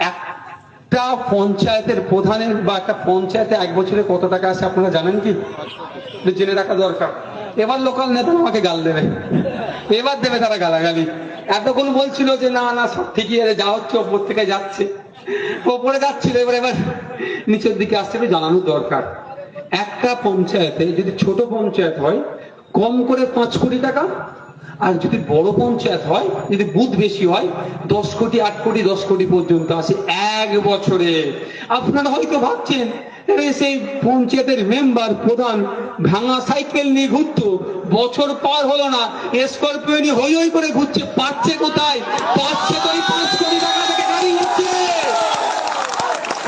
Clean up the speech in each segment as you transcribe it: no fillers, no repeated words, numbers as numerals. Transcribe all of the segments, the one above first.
একটা পঞ্চায়েতের প্রধানের বা একটা পঞ্চায়েতে এক বছরে কত টাকা আসে আপনারা জানেন কি? জেনে রাখা দরকার। এবার লোকাল নেতা আমাকে গাল দেবে, এবার দেবে তারা গালাগালি। এতক্ষণ বলছিল যে না না সব ঠিকই আছে, যা হচ্ছে ওপর থেকে যাচ্ছে, ওপরে যাচ্ছিল, এবার এবার নিচের দিকে আসছে, জানানোর দরকার। একটা পঞ্চায়েতে যদি ছোট পঞ্চায়েত হয় কম করে 5 কোটি টাকা, আর যদি বড় পঞ্চায়েত হয়, যদি বুথ বেশি হয়, 10 কোটি, 8 কোটি, 10 কোটি পর্যন্ত আসে এক বছরে। আপনারা হয়তো ভাবছেন সেই পঞ্চায়েতের মেম্বার প্রধান ভাঙা সাইকেল নিয়ে ঘুরতো, বছর পার হলো না, স্করপিও নিয়ে হই হই করে ঘুরছে, পাচ্ছে কোথায়? পাচ্ছে তো এই 5 কোটি টাকা থেকে গাড়ি হচ্ছে।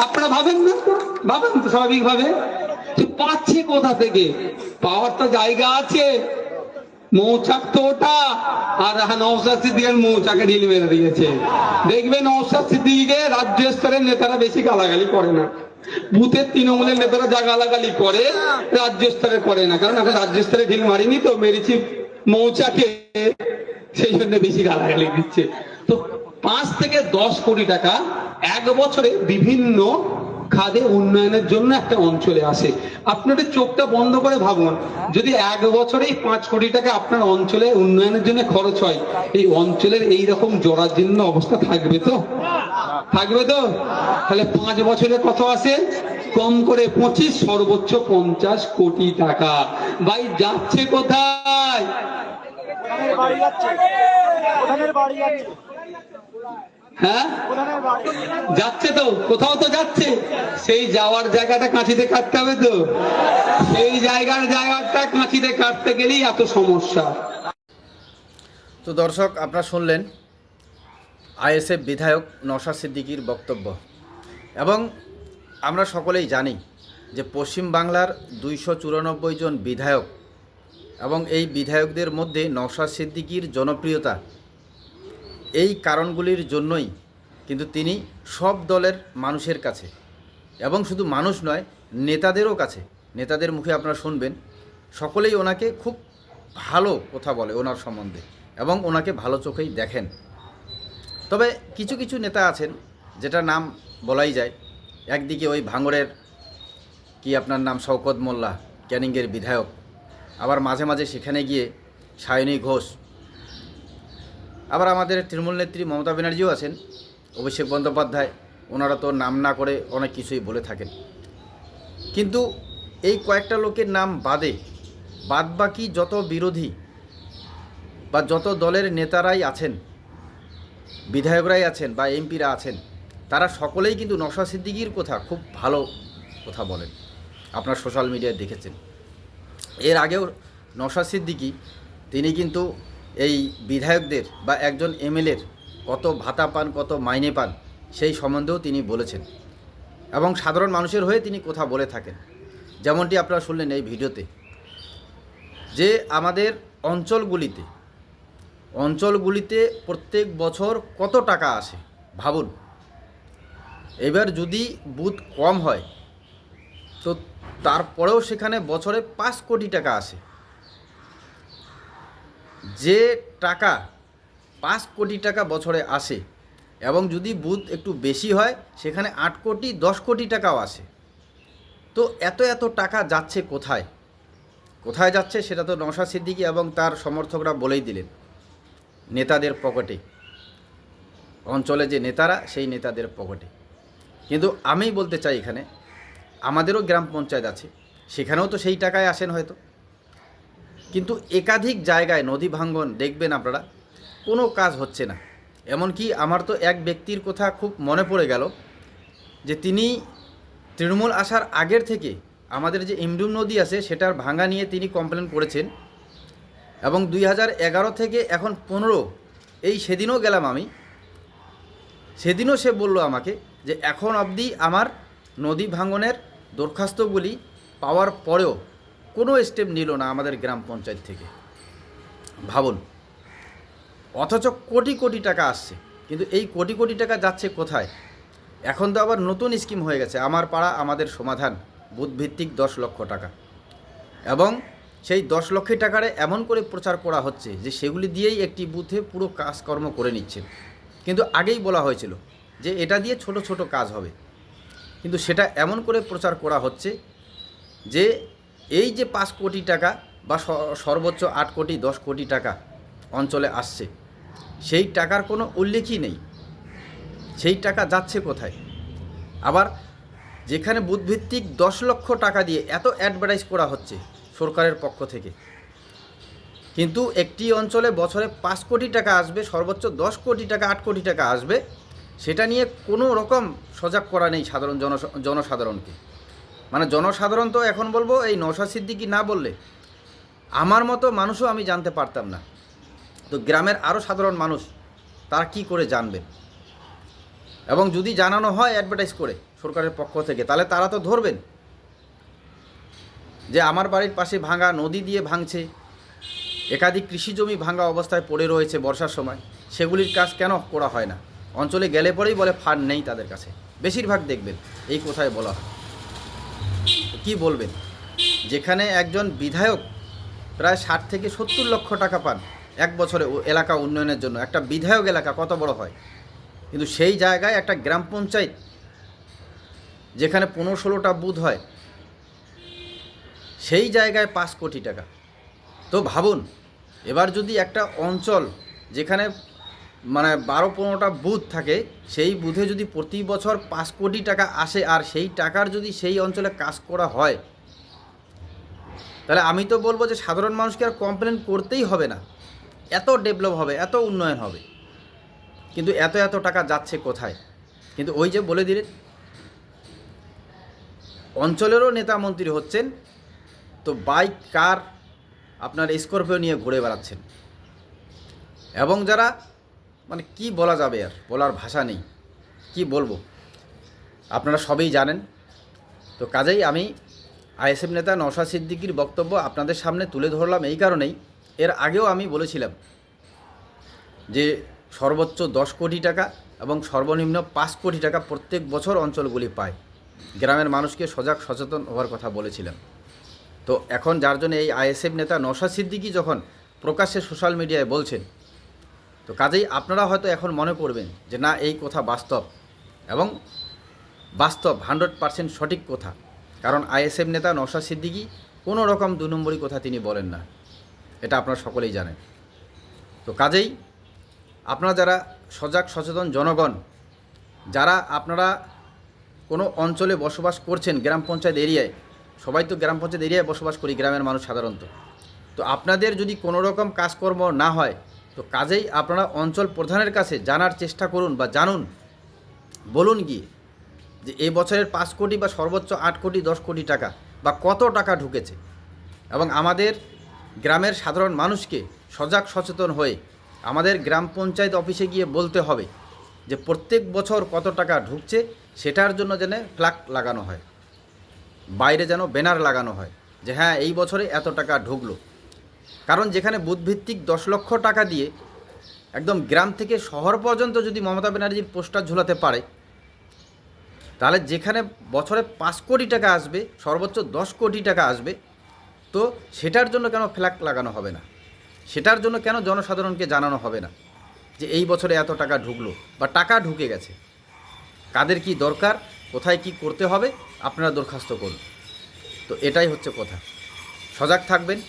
আপনারা ভাবেন না তো? ভাবেন তো স্বাভাবিক ভাবে, পাচ্ছে কোথা থেকে? পাওয়ার তো জায়গা আছে, মৌচাক তো ওটা। আর নওশাদ সিদ্দিকের মৌচাকে ঢিল মেরে দিয়েছে। দেখবেন নওশাদ সিদ্দিকীকে রাজ্য স্তরের নেতারা বেশি গালাগালি করে না, বুথের তৃণমূলের নেতারা যা গালাগালি করে রাজ্য স্তরে করে না, কারণ এখন রাজ্য স্তরে ঢিল মারিনি তো, মেরেছি মৌচাকে, সেই জন্য বেশি গালাগালি দিচ্ছে। তো 5 থেকে 10 কোটি টাকা এক বছরে বিভিন্ন খাদে উন্নয়নের জন্য একটা অঞ্চলে আসে। আপনাদের চোখটা বন্ধ করে ভাবুন, যদি এক বছরে 5 কোটি টাকা আপনার অঞ্চলে উন্নয়নের জন্য খরচ হয়, এই অঞ্চলের এইরকম জরাজীর্ণ অবস্থা থাকবে তো? থাকবে তো? তাহলে 5 বছরে কত আসে? কম করে 25, সর্বোচ্চ 50 কোটি টাকা। ভাই যাচ্ছে কোথায়? হ্যাঁ যাচ্ছে তো, কোথাও তো যাচ্ছে। সেই যাওয়ার জায়গাটা কাঁচিতে কাটতে হবে তো, সেই জায়গাটা কাঁচিতে কাটতে গেলেই এত সমস্যা। তো দর্শক, আপনারা শুনলেন আইএসএফ বিধায়ক নওশাদ সিদ্দিকীর বক্তব্য। এবং আমরা সকলেই জানি যে পশ্চিম বাংলার 294 জন বিধায়ক, এবং এই বিধায়কদের মধ্যে নওশাদ সিদ্দিকীর জনপ্রিয়তা এই কারণগুলির জন্যই কিন্তু তিনি সব দলের মানুষের কাছে, এবং শুধু মানুষ নয়, নেতাদেরও কাছে, নেতাদের মুখে আপনারা শুনবেন, সকলেই ওনাকে খুব ভালো কথা বলে ওনার সম্বন্ধে, এবং ওনাকে ভালো চোখেই দেখেন। তবে কিছু কিছু নেতা আছেন, যেটা নাম বলাই যায়। একদিকে ওই ভাঙড়ের কি আপনার নাম শওকত মোল্লা, ক্যানিংয়ের বিধায়ক, আবার মাঝে মাঝে সেখানে গিয়ে সায়নী ঘোষ, আবার আমাদের তৃণমূল নেত্রী মমতা ব্যানার্জিও আছেন, অভিষেক বন্দ্যোপাধ্যায়, ওনারা তো নাম না করে অনেক কিছুই বলে থাকেন। কিন্তু এই কয়েকটা লোকের নাম বাদবাকি যত বিরোধী বা যত দলের নেতারাই আছেন, বিধায়করাই আছেন বা এমপিরা আছেন, তারা সকলেই কিন্তু নওশাদ সিদ্দিকীর কথা খুব ভালো কথা বলেন। আপনার সোশ্যাল মিডিয়ায় দেখেছেন। এর আগেও নওশাদ সিদ্দিকী তিনি কিন্তু এই বিধায়কদের বা একজন এমএলএর কত ভাতা পান, কত মাইনে পান, সেই সম্বন্ধেও তিনি বলেছেন, এবং সাধারণ মানুষের হয়ে তিনি কথা বলে থাকেন। যেমনটি আপনারা শুনলেন এই ভিডিওতে, যে আমাদের অঞ্চলগুলিতে প্রত্যেক বছর কত টাকা আসে ভাবুন। এবার যদি বুথ কম হয় তো তারপরেও সেখানে বছরে 5 কোটি টাকা আসে। যে টাকা 5 কোটি টাকা বছরে আসে, এবং যদি বুথ একটু বেশি হয় সেখানে 8 কোটি 10 কোটি টাকাও আসে। তো এত টাকা যাচ্ছে কোথায় যাচ্ছে সেটা তো নওশাদ সিদ্দিকী এবং তার সমর্থকরা বলেই দিলেন, নেতাদের পকেটে, অঞ্চলে যে নেতারা, সেই নেতাদের পকেটে। কিন্তু আমি বলতে চাই, এখানে আমাদেরও গ্রাম পঞ্চায়েত আছে, সেখানেও তো সেই টাকায় আসেন হয়তো। কিন্তু একাধিক জায়গায় নদী ভাঙ্গন দেখবেন আপনারা, কোনো কাজ হচ্ছে না। এমনকি আমার তো এক ব্যক্তির কথা খুব মনে পড়ে গেল, যে তিনি তৃণমূল আসার আগের থেকে আমাদের যে ইমডুম নদী আছে সেটার ভাঙা নিয়ে তিনি কমপ্লেন করেছেন, এবং 2011 থেকে এখন 15, এই সেদিনও গেলাম আমি, সেদিনও সে বলল আমাকে যে এখন অবধি আমার নদী ভাঙনের দরখাস্তগুলি পাওয়ার পরেও কোনো স্টেপ নিল না আমাদের গ্রাম পঞ্চায়েত থেকে। ভাবুন, অথচ কোটি কোটি টাকা আসছে, কিন্তু এই কোটি কোটি টাকা যাচ্ছে কোথায়? এখন তো আবার নতুন স্কিম হয়ে গেছে, আমার পাড়া আমাদের সমাধান, বুথভিত্তিক 10 লক্ষ টাকা, এবং সেই 10 লক্ষ টাকারে এমন করে প্রচার করা হচ্ছে যে সেগুলি দিয়েই একটি বুথে পুরো কাজকর্ম করে নিচ্ছেন। কিন্তু আগেই বলা হয়েছিল যে এটা দিয়ে ছোট ছোট কাজ হবে, কিন্তু সেটা এমন করে প্রচার করা হচ্ছে যে এই যে 5 কোটি টাকা বা সর্বোচ্চ 8 কোটি 10 কোটি টাকা অঞ্চলে আসছে, সেই টাকার কোনো উল্লেখই নেই। সেই টাকা যাচ্ছে কোথায়? আবার যেখানে বুথভিত্তিক 10 লক্ষ টাকা দিয়ে এত অ্যাডভার্টাইজ করা হচ্ছে সরকারের পক্ষ থেকে, কিন্তু একটি অঞ্চলে বছরে 5 কোটি টাকা আসবে, সর্বোচ্চ 10 কোটি টাকা 8 কোটি টাকা আসবে, সেটা নিয়ে কোনো রকম সজাগ করা নেই সাধারণ জনসাধারণকে। মানে জনসাধারণ তো এখন বলবো এই নওশাদ সিদ্দিকী না বললে আমার মতো মানুষও আমি জানতে পারতাম না। তো গ্রামের আরও সাধারণ মানুষ তারা কি করে জানবে? এবং যদি জানানো হয় অ্যাডভার্টাইজ করে সরকারের পক্ষ থেকে, তাহলে তারা তো ধরবেন যে আমার বাড়ির পাশে ভাঙা নদী দিয়ে ভাঙছে, একাধিক কৃষি জমি ভাঙা অবস্থায় পড়ে রয়েছে বর্ষার সময়, সেগুলির কাজ কেন করা হয় না? অঞ্চলে গেলে পরেই বলে ফান্ড নেই তাদের কাছে, বেশিরভাগ দেখবেন এই কথায় বলা হয়। কি বলবেন? যেখানে একজন বিধায়ক প্রায় 60 থেকে 70 লক্ষ টাকা পান এক বছরে এলাকা উন্নয়নের জন্য, একটা বিধায়ক এলাকা কত বড় হয়, কিন্তু সেই জায়গায় একটা গ্রাম পঞ্চায়েত যেখানে 15-16টা বুথ হয়, সেই জায়গায় 5 কোটি টাকা। তো ভাবুন, এবার যদি একটা অঞ্চল যেখানে মানে 12-15টা বুথ থাকে, সেই বুথে যদি প্রতি বছর 5 কোটি টাকা আসে আর সেই টাকার যদি সেই অঞ্চলে কাজ করা হয়, তাহলে আমি তো বলবো যে সাধারণ মানুষকে আর কমপ্লেন করতেই হবে না, এত ডেভেলপ হবে, এত উন্নয়ন হবে। কিন্তু এত এত টাকা যাচ্ছে কোথায়? কিন্তু ওই যে বলে দিলেন, অঞ্চলেরও নেতা মন্ত্রী হচ্ছেন, তো বাইক কার আপনার স্করপিও নিয়ে ঘুরে বেড়াচ্ছেন। এবং যারা মানে কি বলা যাবে, আর বলার ভাষা নেই, কি বলবো, আপনারা সবই জানেন। তো কাজেই আমি আইএসএফ নেতা নওশাদ সিদ্দিকীর বক্তব্য আপনাদের সামনে তুলে ধরলাম এই কারণেই, এর আগেও আমি বলেছিলাম যে সর্বোচ্চ 10 কোটি টাকা এবং সর্বনিম্ন 5 কোটি টাকা প্রত্যেক বছর অঞ্চলগুলি পায়। গ্রামের মানুষকে সজাগ সচেতন হওয়ার কথা বলেছিলাম। তো এখন যার জন্য এই আইএসএফ নেতা নওশাদ সিদ্দিকী যখন প্রকাশ্যে সোশ্যাল মিডিয়ায় বলছেন, তো কাজেই আপনারা হয়তো এখন মনে করবেন যে না, এই কথা বাস্তব, এবং বাস্তব 100% সঠিক কথা। কারণ আইএসএফ নেতা নওশাদ সিদ্দিকী কোনো রকম 2 নম্বরই কথা তিনি বলেন না, এটা আপনারা সকলেই জানেন। তো কাজেই আপনারা যারা সজাগ সচেতন জনগণ, যারা আপনারা কোনো অঞ্চলে বসবাস করছেন, গ্রাম পঞ্চায়েত এরিয়ায়, সবাই তো গ্রাম পঞ্চায়েত এরিয়ায় বসবাস করি গ্রামের মানুষ সাধারণত, তো আপনাদের যদি কোনো রকম কাজকর্ম না হয়, তো কাজেই আপনারা অঞ্চল প্রধানের কাছে জানার চেষ্টা করুন বা জানুন, বলুন গিয়ে যে এই বছরের 5 কোটি বা সর্বোচ্চ 8 কোটি 10 কোটি টাকা বা কত টাকা ঢুকেছে। এবং আমাদের গ্রামের সাধারণ মানুষকে সজাগ সচেতন হয়ে আমাদের গ্রাম পঞ্চায়েত অফিসে গিয়ে বলতে হবে যে প্রত্যেক বছর কত টাকা ঢুকছে, সেটার জন্য যেন ফ্ল্যাগ লাগানো হয়, বাইরে যেন ব্যানার লাগানো হয় যে হ্যাঁ এই বছরে এত টাকা ঢুকলো। কারণ যেখানে বুথভিত্তিক 10 লক্ষ টাকা দিয়ে একদম গ্রাম থেকে শহর পর্যন্ত যদি মমতা ব্যানার্জির পোস্টার ঝুলাতে পারে, তাহলে যেখানে বছরে 5 কোটি টাকা আসবে, সর্বোচ্চ 10 কোটি টাকা আসবে, তো সেটার জন্য কেন ফ্ল্যাগ লাগানো হবে না? সেটার জন্য কেন জনসাধারণকে জানানো হবে না যে এই বছরে এত টাকা ঢুকলো বা টাকা ঢুকে গেছে? কাদের কি দরকার, কোথায় কি করতে হবে, আপনারা দরখাস্ত করুন। তো এটাই হচ্ছে কথা। সজাগ থাকবেন।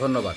ধন্যবাদ।